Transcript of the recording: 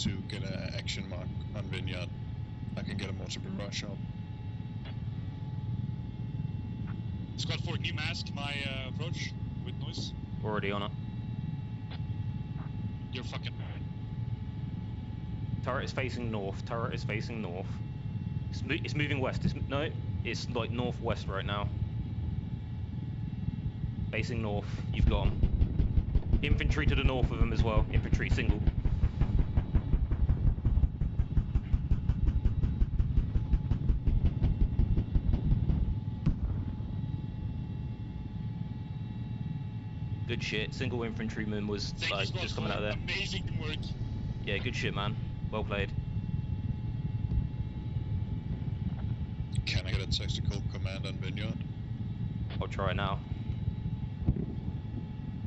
to get an action mark on Vineyard. I can get a mortar barrage up. Squad 4, can you mask my approach with noise? Already on it. You're fucking... Turret is facing north. Turret is facing north. It's moving west. No, it's like northwest right now. Facing north. You've got 'em. Infantry to the north of them as well. Infantry single. Good shit. Single infantryman was like just coming out of there. Amazing work. Yeah, good shit, man. Well played. Can I get a tactical command on Vineyard? I'll try now.